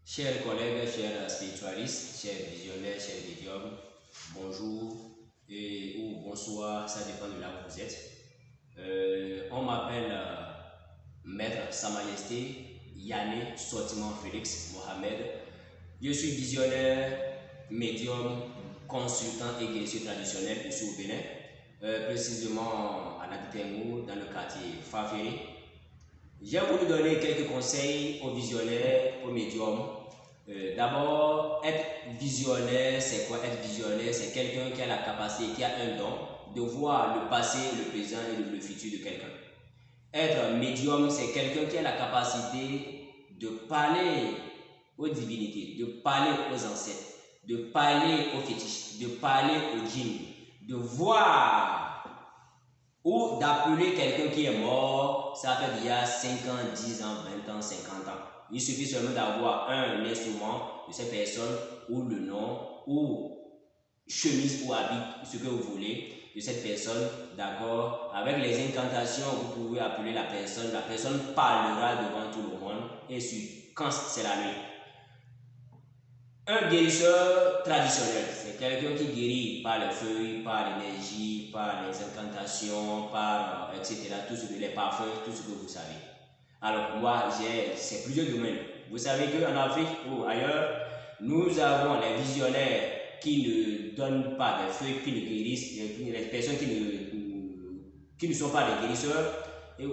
Chers collègues, chers spiritualistes, chers visionnaires, chers médiums, bonjour ou bonsoir, ça dépend de là où vous êtes. On m'appelle Maître Sa Majesté Yanné Sortiment Félix Mohamed. Je suis visionnaire, médium, consultant et guérisseur traditionnel ici au Bénin, précisément à Nagitengou, dans le quartier Faféré. J'ai voulu donner quelques conseils aux visionnaires, aux médiums. D'abord, être visionnaire, c'est quoi être visionnaire? C'est quelqu'un qui a la capacité, qui a un don de voir le passé, le présent et le futur de quelqu'un. Être médium, c'est quelqu'un qui a la capacité de parler aux divinités, de parler aux ancêtres, de parler aux fétiches, de parler aux djinns, de voir ou d'appeler quelqu'un qui est mort, ça fait il y a 5 ans, 10 ans, 20 ans, 50 ans. Il suffit seulement d'avoir un instrument de cette personne, ou le nom, ou chemise ou habit, ce que vous voulez, de cette personne, d'accord. Avec les incantations, vous pouvez appeler la personne parlera devant tout le monde, et quand c'est la nuit. Un guérisseur traditionnel, c'est quelqu'un qui guérit par les feuilles, par l'énergie, par les incantations, par etc. Tout ce que les parfums, tout ce que vous savez. Alors moi, c'est plusieurs domaines. Vous savez qu'en Afrique ou ailleurs, nous avons les visionnaires qui ne donnent pas des feuilles, qui ne guérissent, les personnes qui ne sont pas des guérisseurs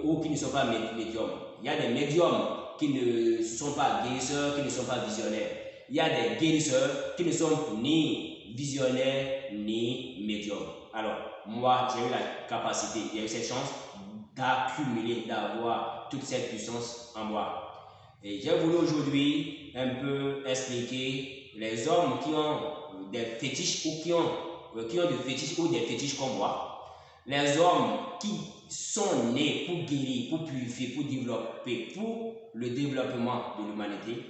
ou qui ne sont pas médiums. Il y a des médiums qui ne sont pas guérisseurs, qui ne sont pas visionnaires. Il y a des guérisseurs qui ne sont ni visionnaires ni médiums. Alors, moi, j'ai eu la capacité, j'ai eu cette chance d'accumuler, d'avoir toute cette puissance en moi. Et j'ai voulu aujourd'hui un peu expliquer les hommes qui ont des fétiches ou qui ont des fétiches ou des fétiches comme moi. Les hommes qui sont nés pour guérir, pour purifier, pour développer, pour le développement de l'humanité.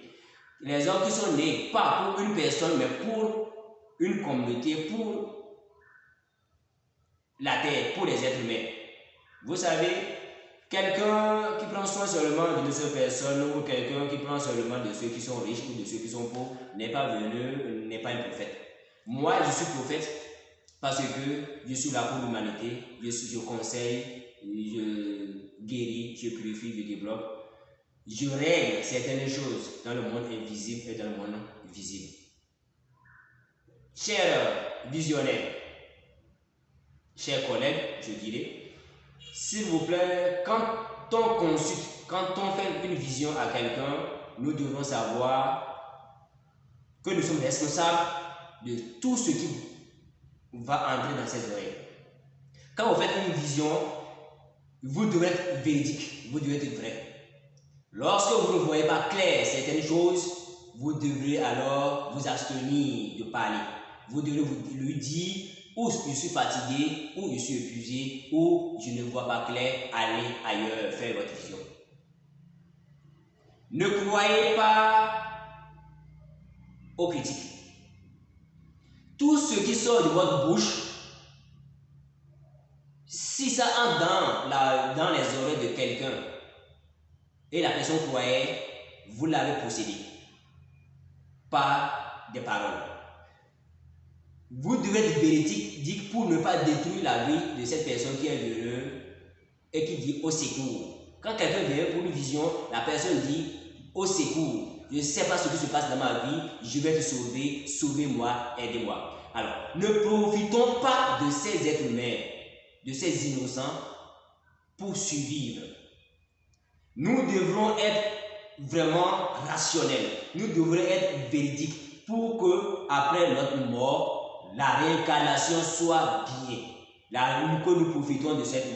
Les hommes qui sont nés, pas pour une personne, mais pour une communauté, pour la terre, pour les êtres humains. Vous savez, quelqu'un qui prend soin seulement de ces personnes ou quelqu'un qui prend seulement de ceux qui sont riches ou de ceux qui sont pauvres n'est pas un prophète. Moi, je suis prophète parce que je suis là pour l'humanité, je conseille, je guéris, je purifie, je développe. Je règle certaines choses dans le monde invisible et dans le monde visible. Chers visionnaires, chers collègues, je dirais, s'il vous plaît, quand on consulte, quand on fait une vision à quelqu'un, nous devons savoir que nous sommes responsables de tout ce qui va entrer dans ses oreilles. Quand vous faites une vision, vous devez être véridique, vous devez être vrai. Lorsque vous ne voyez pas clair certaines choses, vous devrez alors vous abstenir de parler. Vous devrez lui dire ou je suis fatigué, ou je suis épuisé, ou je ne vois pas clair, allez ailleurs, faire votre vision. Ne croyez pas aux critiques. Tout ce qui sort de votre bouche, si ça entre dans les oreilles de quelqu'un, et la personne croyait, vous l'avez possédé par des paroles. Vous devez être véridique pour ne pas détruire la vie de cette personne qui est venue et qui dit au secours. Quand quelqu'un vient pour une vision, la personne dit au secours. Je ne sais pas ce qui se passe dans ma vie, je vais te sauver, sauvez-moi, aidez-moi. Alors, ne profitons pas de ces êtres humains, de ces innocents pour survivre. Nous devrons être vraiment rationnels. Nous devrons être véridiques pour que après notre mort, la réincarnation soit bien. Que nous profitons de cette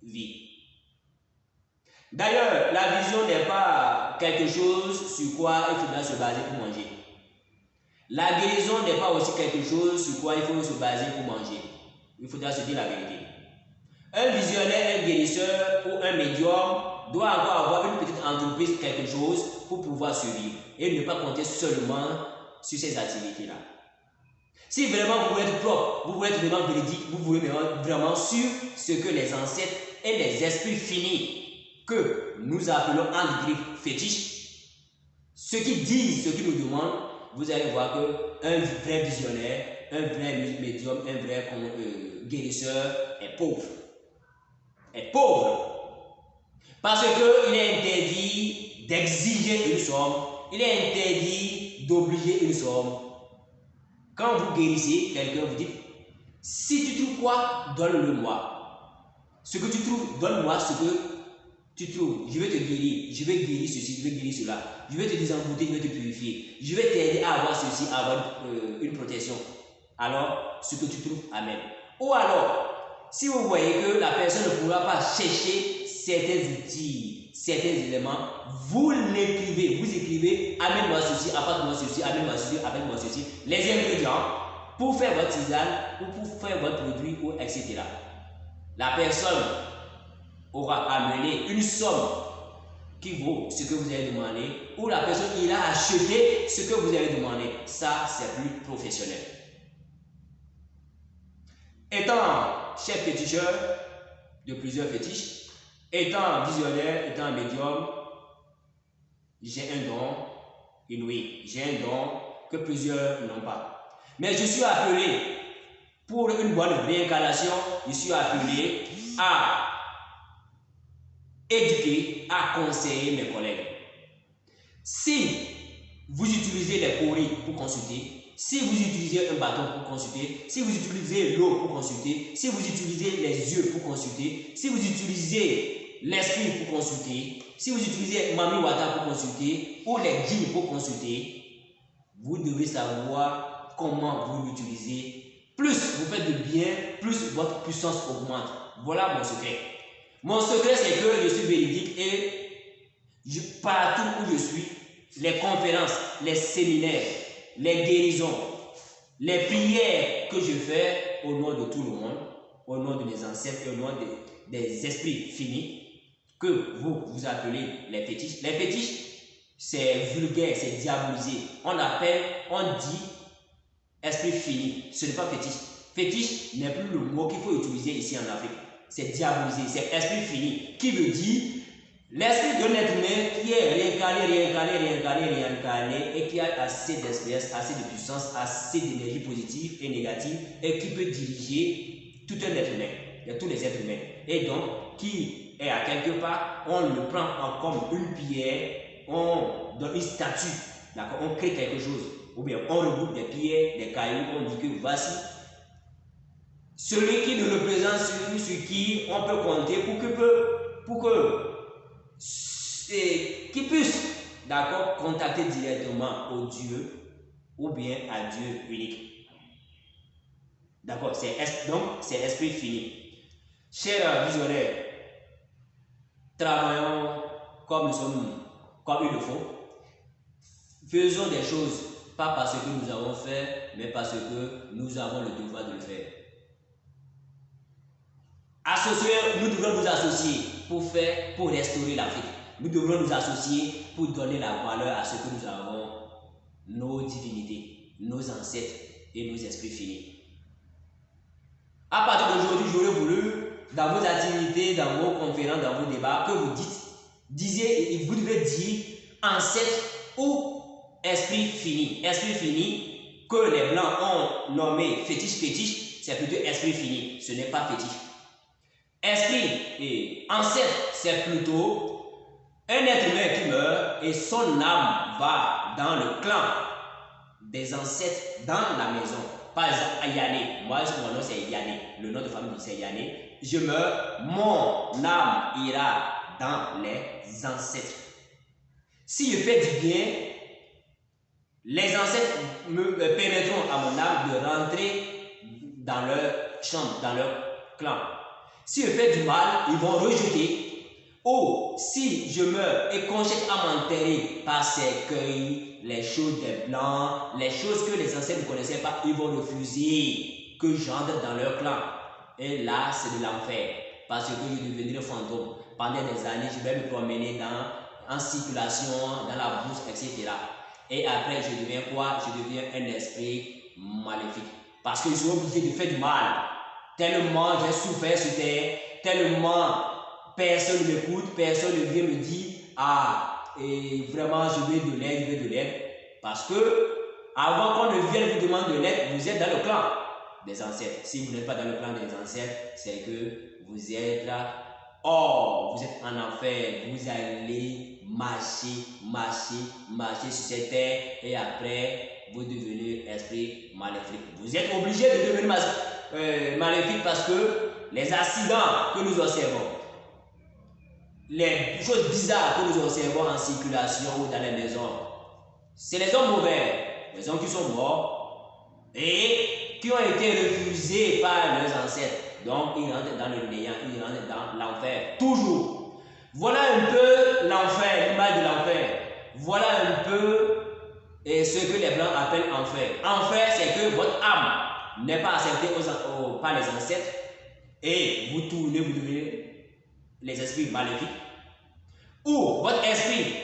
vie. D'ailleurs, la vision n'est pas quelque chose sur quoi il faudra se baser pour manger. La guérison n'est pas aussi quelque chose sur quoi il faut se baser pour manger. Il faudra se dire la vérité. Un visionnaire, un guérisseur ou un médium doit avoir une petite entreprise, quelque chose pour pouvoir survivre et ne pas compter seulement sur ces activités-là. Si vraiment vous voulez être propre, vous voulez être vraiment véridique, vous voulez vraiment sur ce que les ancêtres et les esprits finis que nous appelons en griffes fétiches ceux qui disent, ceux qui nous demandent, vous allez voir qu'un vrai visionnaire, un vrai médium, un vrai guérisseur est pauvre. Est pauvre. Parce qu'il est interdit d'exiger une somme, il est interdit d'obliger une somme. Quand vous guérissez quelqu'un, vous dites, si tu trouves quoi, donne-le-moi. Ce que tu trouves, donne-moi ce que tu trouves. Je vais te guérir, je vais guérir ceci, je vais guérir cela. Je vais te désembouter, je vais te purifier. Je vais t'aider à avoir ceci, à avoir une protection. Alors, ce que tu trouves, amen. Ou alors, si vous voyez que la personne ne pourra pas chercher certains outils, certains éléments, vous l'écrivez. Vous écrivez, amène-moi ceci, apporte-moi ceci, amène-moi ceci, amène-moi ceci. Les ingrédients pour faire votre tisane ou pour faire votre produit, ou etc. La personne aura amené une somme qui vaut ce que vous avez demandé, ou la personne ira acheter ce que vous avez demandé. Ça, c'est plus professionnel. Étant chef féticheur de plusieurs fétiches, étant visionnaire, étant médium, j'ai un don inouï. J'ai un don que plusieurs n'ont pas. Mais je suis appelé pour une bonne réincarnation, je suis appelé à éduquer, à conseiller mes collègues. Si vous utilisez les courriers pour consulter, si vous utilisez un bâton pour consulter, si vous utilisez l'eau pour consulter, si vous utilisez les yeux pour consulter, si vous utilisez l'esprit pour consulter, si vous utilisez Mami Wata pour consulter ou les djinns pour consulter, vous devez savoir comment vous l'utilisez. Plus vous faites de bien, plus votre puissance augmente. Voilà mon secret. Mon secret, c'est que je suis véridique et partout où je suis, les conférences, les séminaires, les guérisons, les prières que je fais au nom de tout le monde, au nom de mes ancêtres, au nom des esprits finis, que vous appelez les fétiches. Les fétiches, c'est vulgaire, c'est diabolisé. On dit esprit fini. Ce n'est pas fétiche. Fétiche n'est plus le mot qu'il faut utiliser ici en Afrique. C'est diabolisé, c'est esprit fini, qui veut dire l'esprit d'un être humain qui est réincarné et qui a assez d'espèce, assez de puissance, assez d'énergie positive et négative et qui peut diriger tout un être humain, tous les êtres humains. Et donc, qui est à quelque part, on le prend comme une pierre, on donne une statue, on crée quelque chose, ou bien on regroupe des pierres, des cailloux, on dit que voici celui qui nous représente, celui sur qui on peut compter qu'il puisse, d'accord, contacter directement au Dieu ou bien à Dieu unique. D'accord, donc c'est l'esprit fini. Chers visionnaires, travaillons comme il le faut. Faisons des choses, pas parce que nous avons fait, mais parce que nous avons le devoir de le faire. Nous devons nous associer pour restaurer l'Afrique. Nous devons nous associer pour donner la valeur à ce que nous avons, nos divinités, nos ancêtres et nos esprits finis. À partir d'aujourd'hui, j'aurais voulu, dans vos activités, dans vos conférences, dans vos débats, que vous vous devez dire ancêtre ou esprit fini. Esprit fini, que les Blancs ont nommé fétiche, c'est plutôt esprit fini, ce n'est pas fétiche. Esprit et ancêtre, c'est plutôt un être humain qui meurt et son âme va dans le clan des ancêtres, dans la maison. Par exemple, Yané, moi mon nom c'est Yané, le nom de famille c'est Yané. Je meurs, mon âme ira dans les ancêtres. Si je fais du bien, les ancêtres me permettront à mon âme de rentrer dans leur chambre, dans leur clan. Si je fais du mal, ils vont rejeter. Ou si je meurs et qu'on cherche à m'enterrer par cercueil, les choses des Blancs, les choses que les ancêtres ne connaissaient pas, ils vont refuser que j'entre dans leur clan. Et là, c'est de l'enfer. Parce que je deviendrai fantôme. Pendant des années, je vais me promener en circulation, dans la bourse, etc. Et après, je deviens quoi? Je deviens un esprit maléfique. Parce que je suis obligé de faire du mal. Tellement j'ai souffert sur terre, tellement personne ne m'écoute, personne ne vient me dire, ah, et vraiment je veux de l'aide, je veux de l'aide. Parce que avant qu'on ne vienne vous demander de l'aide, vous êtes dans le clan des ancêtres. Si vous n'êtes pas dans le clan des ancêtres, c'est que vous êtes là. Oh, vous êtes en enfer. Vous allez marcher, marcher, marcher sur cette terre et après, vous devenez esprit maléfique. Vous êtes obligé de devenir maléfique parce que les accidents que nous observons, les choses bizarres que nous observons en circulation ou dans les maisons, c'est les hommes mauvais, les hommes qui sont morts et qui ont été refusés par leurs ancêtres. Donc, ils rentrent dans le néant, ils rentrent dans l'enfer, toujours. Voilà un peu l'enfer, l'image de l'enfer. Voilà un peu ce que les Blancs appellent enfer. Enfer, c'est que votre âme n'est pas acceptée par les ancêtres et vous tournez, vous devenez les esprits maléfiques. Ou votre esprit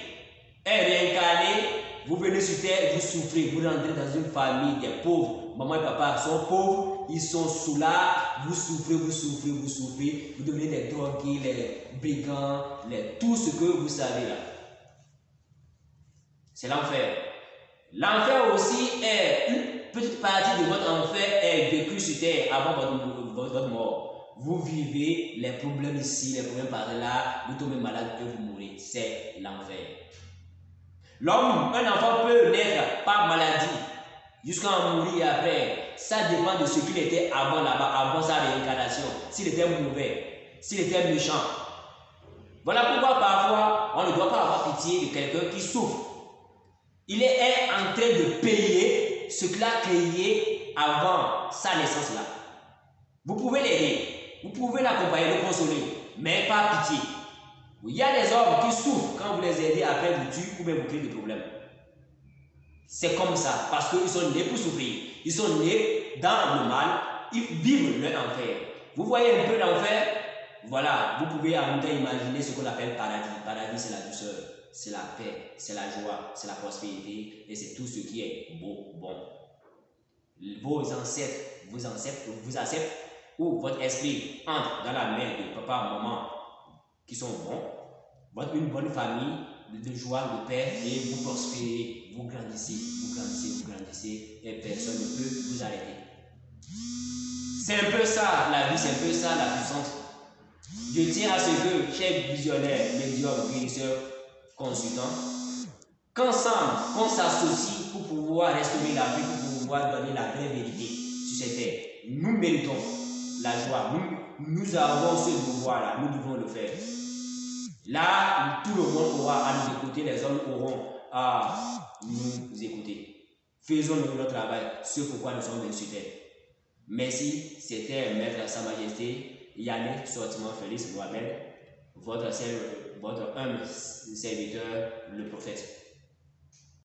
est réincarné, vous venez sur terre, vous souffrez, vous rentrez dans une famille des pauvres. Maman et papa sont pauvres, ils sont sous là, vous souffrez, vous souffrez, vous souffrez, vous devenez des drogués, les brigands, tout ce que vous savez là. C'est l'enfer. L'enfer aussi est une petite partie de votre enfer est vécue sur terre avant votre mort. Vous vivez les problèmes ici, les problèmes par là, vous tombez malade et vous mourrez. C'est l'enfer. L'homme, un enfant peut naître par maladie jusqu'à en mourir après. Ça dépend de ce qu'il était avant là-bas, avant sa réincarnation. S'il était mauvais, s'il était méchant. Voilà pourquoi parfois on ne doit pas avoir pitié de quelqu'un qui souffre. Il est en train de payer ce qu'il a créé avant sa naissance là. Vous pouvez l'aider, vous pouvez l'accompagner, le consoler, mais pas pitié. Il y a des hommes qui souffrent quand vous les aidez, après vous tuez ou bien vous créez des problèmes. C'est comme ça, parce qu'ils sont nés pour souffrir. Ils sont nés dans le mal, ils vivent leur enfer. Vous voyez un peu l'enfer? Voilà, vous pouvez en même temps imaginer ce qu'on appelle paradis. Paradis, c'est la douceur, c'est la paix, c'est la joie, c'est la prospérité et c'est tout ce qui est beau, bon. Vos ancêtres vous acceptent ou votre esprit entre dans la main de papa, maman qui sont bons, une bonne famille de joie, de paix et vous prospérez, vous grandissez, vous grandissez, vous grandissez et personne ne peut vous arrêter. C'est un peu ça la vie, c'est un peu ça la puissance. Je tiens à ce que, chers visionnaires, médiums, guérisseurs, consultants, qu'ensemble, qu'on s'associe pour pouvoir restaurer la vie, pour pouvoir donner la vraie vérité sur cette terre. Nous méritons la joie, nous avons ce devoir-là, nous devons le faire. Là, tout le monde aura à nous écouter, les hommes auront à nous écouter. Faisons notre travail, ce pourquoi nous sommes venus sur terre. Merci, c'était Maître Sa Majesté Yannick Sortiment Félix Mohamed, votre humble serviteur, le prophète.